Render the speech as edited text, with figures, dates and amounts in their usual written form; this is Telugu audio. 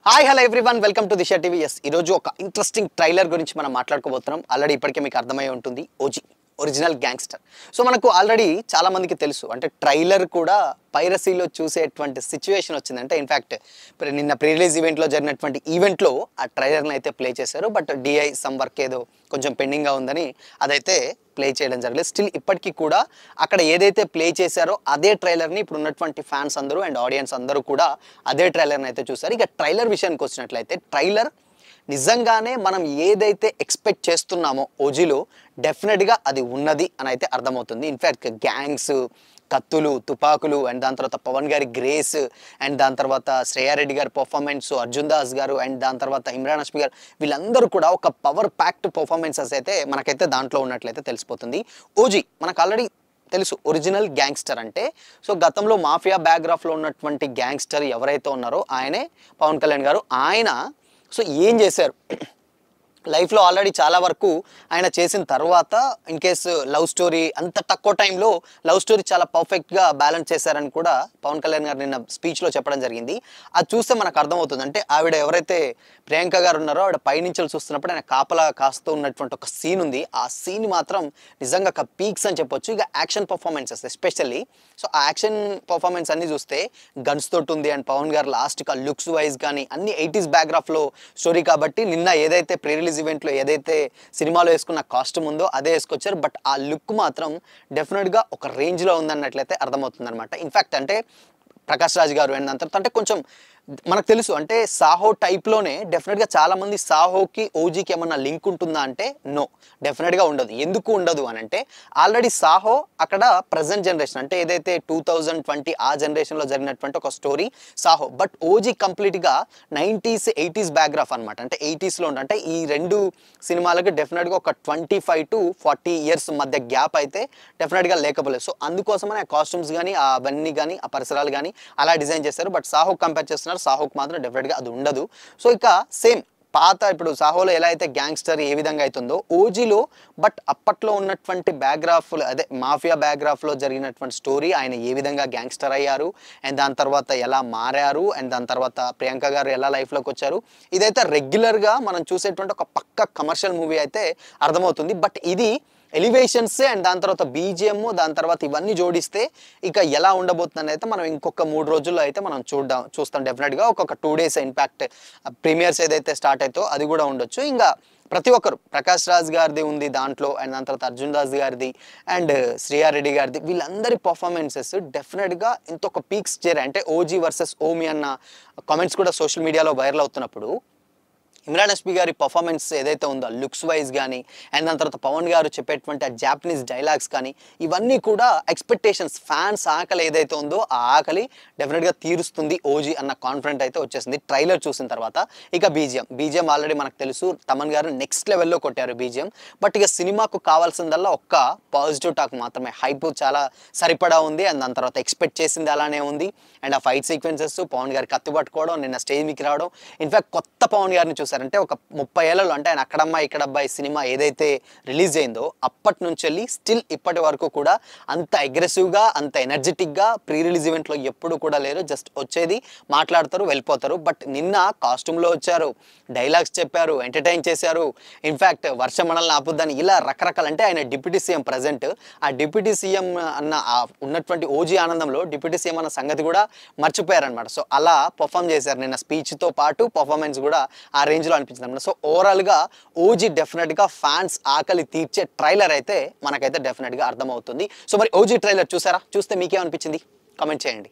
Hi hello everyone welcome to Disha TV. ఈ రోజు ఒక ఇంట్రెస్టింగ్ ట్రైలర్ గురించి మనం మాట్లాడుకోబోతున్నాం. ఆల్రెడీ ఇప్పటికే మీకు అర్థమై ఉంటుంది, ఓజీ ఒరిజినల్ గ్యాంగ్స్టర్. సో మనకు ఆల్రెడీ చాలా మందికి తెలుసు, అంటే ట్రైలర్ కూడా పైరసీలో చూసేటువంటి సిచ్యువేషన్ వచ్చింది. అంటే ఇన్ఫ్యాక్ట్ నిన్న ప్రీ రిలీజ్ ఈవెంట్లో జరిగినటువంటి ఈవెంట్లో ఆ ట్రైలర్ని అయితే ప్లే చేశారు. బట్ డిఐ సమ్ వర్క్ ఏదో కొంచెం పెండింగ్గా ఉందని అదైతే ప్లే చేయడం జరగలేదు. స్టిల్ ఇప్పటికీ కూడా అక్కడ ఏదైతే ప్లే చేశారో అదే ట్రైలర్ని ఇప్పుడు ఉన్నటువంటి ఫ్యాన్స్ అందరూ అండ్ ఆడియన్స్ అందరూ కూడా అదే ట్రైలర్ని అయితే చూశారు. ఇక ట్రైలర్ విషయానికి వచ్చినట్లయితే ట్రైలర్ నిజంగానే మనం ఏదైతే ఎక్స్పెక్ట్ చేస్తున్నామో ఓజీలో డెఫినెట్గా అది ఉన్నది అని అయితే అర్థమవుతుంది. ఇన్ఫ్యాక్ట్ గ్యాంగ్స్, కత్తులు, తుపాకులు అండ్ దాని తర్వాత పవన్ గారి గ్రేస్ అండ్ దాని తర్వాత శ్రేయారెడ్డి గారి పర్ఫార్మెన్స్, అర్జున్ దాస్ గారు అండ్ దాని తర్వాత ఇమ్రాన్ హష్మి గారు, వీళ్ళందరూ కూడా ఒక పవర్ ప్యాక్డ్ పర్ఫార్మెన్సెస్ అయితే మనకైతే దాంట్లో ఉన్నట్లయితే తెలిసిపోతుంది. ఓజీ మనకు ఆల్రెడీ తెలుసు ఒరిజినల్ గ్యాంగ్స్టర్ అంటే. సో గతంలో మాఫియా బ్యాక్గ్రాఫ్లో ఉన్నటువంటి గ్యాంగ్స్టర్ ఎవరైతే ఉన్నారో ఆయనే పవన్ కళ్యాణ్ గారు. ఆయన సో ఏం చేశారు లైఫ్లో ఆల్రెడీ చాలా వరకు ఆయన చేసిన తర్వాత, ఇన్ కేసు లవ్ స్టోరీ అంత తక్కువ టైంలో లవ్ స్టోరీ చాలా పర్ఫెక్ట్గా బ్యాలెన్స్ చేశారని కూడా పవన్ కళ్యాణ్ గారు నిన్న స్పీచ్లో చెప్పడం జరిగింది. అది చూస్తే మనకు అర్థమవుతుంది, అంటే ఆవిడ ఎవరైతే ప్రియాంక గారు ఉన్నారో ఆవిడ పైనుంచి చూస్తున్నప్పుడు ఆయన కాపలా కాస్తూ ఉన్నటువంటి ఒక సీన్ ఉంది. ఆ సీన్ మాత్రం నిజంగా ఒక పీక్స్ అని చెప్పొచ్చు. ఇక యాక్షన్ పర్ఫార్మెన్సెస్ ఎస్పెషల్లీ, సో ఆ యాక్షన్ పర్ఫార్మెన్స్ అన్ని చూస్తే గన్స్ తోటి ఉంది. అండ్ పవన్ గారు లాస్ట్కి ఆ లుక్స్ వైజ్ కానీ అన్ని 80s బ్యాక్గ్రాఫ్లో స్టోరీ కాబట్టి నిన్న ఏదైతే ప్రీ రిలీజ్ ఈవెంట్లో ఏదైతే సినిమాలో వేసుకున్న కాస్ట్యూమ్ ఉందో అదే వేసుకొచ్చారు. బట్ ఆ లుక్ మాత్రం డెఫినెట్గా ఒక రేంజ్లో ఉందన్నట్లయితే అర్థమవుతుంది అనమాట. ఇన్ఫ్యాక్ట్ అంటే ప్రకాష్ రాజ్ గారు అండ్ అంత అంటే కొంచెం మనకు తెలుసు, అంటే సాహో టైప్లోనే డెఫినెట్గా చాలామంది సాహోకి ఓజీకి ఏమన్నా లింక్ ఉంటుందా అంటే నో, డెఫినెట్గా ఉండదు. ఎందుకు ఉండదు అని అంటే ఆల్రెడీ సాహో అక్కడ ప్రజెంట్ జనరేషన్, అంటే ఏదైతే 2020 ఆ జనరేషన్లో జరిగినటువంటి ఒక స్టోరీ సాహో. బట్ ఓజీ కంప్లీట్గా 90s 80s బ్యాక్గ్రాఫ్ అనమాట. అంటే 80sలో అంటే ఈ రెండు సినిమాలకు డెఫినెట్గా ఒక 25 to 40 years మధ్య గ్యాప్ అయితే డెఫినెట్గా లేకపోలేదు. సో అందుకోసమని ఆ కాస్ట్యూమ్స్ కానీ అవన్నీ కానీ ఆ పరిసరాలు కానీ అలా డిజైన్ చేశారు. బట్ సాహో కంపేర్ చేస్తున్నారు, సాహోకి మాత్రం డెఫినెట్గా అది ఉండదు. సో ఇక సేమ్ పాత ఇప్పుడు సాహోలో ఎలా అయితే గ్యాంగ్స్టర్ ఏ విధంగా అవుతుందో ఓజీలో, బట్ అప్పట్లో ఉన్నటువంటి బ్యాక్గ్రాఫ్లో అదే మాఫియా బ్యాక్గ్రాఫ్లో జరిగినటువంటి స్టోరీ, ఆయన ఏ విధంగా గ్యాంగ్స్టర్ అయ్యారు అండ్ దాని తర్వాత ఎలా మారారు అండ్ దాని తర్వాత ప్రియాంక గారు ఎలా లైఫ్లోకి వచ్చారు, ఇదైతే రెగ్యులర్గా మనం చూసేటువంటి ఒక పక్క కమర్షియల్ మూవీ అయితే అర్థమవుతుంది. బట్ ఇది ఎలివేషన్స్ అండ్ దాని తర్వాత బీజిఎం, దాని తర్వాత ఇవన్నీ జోడిస్తే ఇక ఎలా ఉండబోతుందని అయితే మనం ఇంకొక 3 రోజుల్లో అయితే మనం చూస్తాం డెఫినెట్గా. ఒక్కొక్క 2 days ఇంపాక్ట్ ప్రీమియర్స్ ఏదైతే స్టార్ట్ అవుతో అది కూడా ఉండొచ్చు. ఇంకా ప్రతి ఒక్కరు ప్రకాష్ రాజ్ గారిది ఉంది దాంట్లో అండ్ దాని తర్వాత అర్జున్ దాస్ గారిది అండ్ శ్రేయారెడ్డి గారిది, వీళ్ళందరి పర్ఫార్మెన్సెస్ డెఫినెట్గా ఇంకొక పీక్స్ చేరాయి. అంటే ఓజీ వర్సెస్ ఓమి అన్న కామెంట్స్ కూడా సోషల్ మీడియాలో వైరల్ అవుతున్నప్పుడు ఇమ్రాన్ హష్మి గారి పర్ఫార్మెన్స్ ఏదైతే ఉందో లుక్స్ వైజ్ కానీ అండ్ దాని తర్వాత పవన్ గారు చెప్పేటువంటి ఆ జాపనీస్ డైలాగ్స్ కానీ ఇవన్నీ కూడా ఎక్స్పెక్టేషన్స్, ఫ్యాన్స్ ఆకలి ఏదైతే ఉందో ఆ ఆకలి డెఫినెట్గా తీరుస్తుంది ఓజీ అన్న కాన్ఫిడెంట్ అయితే వచ్చేసింది ట్రైలర్ చూసిన తర్వాత. ఇక బీజిఎం ఆల్రెడీ మనకు తెలుసు, తమన్ గారు నెక్స్ట్ లెవెల్లో కొట్టారు బీజిఎం. బట్ ఇక సినిమాకు కావాల్సిందల్లా ఒక్క పాజిటివ్ టాక్ మాత్రమే. హైప్ చాలా సరిపడా ఉంది అండ్ దాని తర్వాత ఎక్స్పెక్ట్ చేసింది అలానే ఉంది. అండ్ ఆ ఫైట్ సీక్వెన్సెస్, పవన్ గారి కత్తి పట్టుకోవడం, నిన్న స్టేజ్ మీదకి రావడం, ఇన్ఫ్యాక్ట్ కొత్త పవన్ గారిని చూసారు. అంటే ఒక 30 ఏళ్లలో, అంటే ఆయన అక్కడమ్మాయి ఇక్కడబ్బాయి సినిమా ఏదైతే రిలీజ్ అయిందో అప్పటి నుంచి వెళ్ళి స్టిల్ ఇప్పటి వరకు కూడా అంత అగ్రెసివ్గా అంత ఎనర్జెటిక్గా ప్రీ రిలీజ్ ఈవెంట్లో ఎప్పుడు కూడా లేరు. జస్ట్ వచ్చేది మాట్లాడతారు వెళ్ళిపోతారు. బట్ నిన్న కాస్ట్యూమ్లో వచ్చారు, డైలాగ్స్ చెప్పారు, ఎంటర్టైన్ చేశారు. ఇన్ఫ్యాక్ట్ వర్షం మనల్ని ఆపుద్దని ఇలా రకరకాల, అంటే ఆయన డిప్యూటీ సీఎం ప్రజెంట్, ఆ డిప్యూటీ సీఎం అన్న ఉన్నటువంటి ఓజీ ఆనందంలో డిప్యూటీ సీఎం అన్న సంగతి కూడా మర్చిపోయారనమాట. సో అలా పర్ఫామ్ చేశారు నిన్న, స్పీచ్తో పాటు పర్ఫార్మెన్స్ కూడా ఆ రేంజ్లో అనిపించింది అనమాట. సో ఓవరాల్గా ఓజీ డెఫినెట్గా ఫ్యాన్స్ ఆకలి తీర్చే ట్రైలర్ అయితే మనకైతే డెఫినెట్గా అర్థమవుతుంది. సో మరి ఓజీ ట్రైలర్ చూసారా? చూస్తే మీకేమనిపించింది కామెంట్ చేయండి.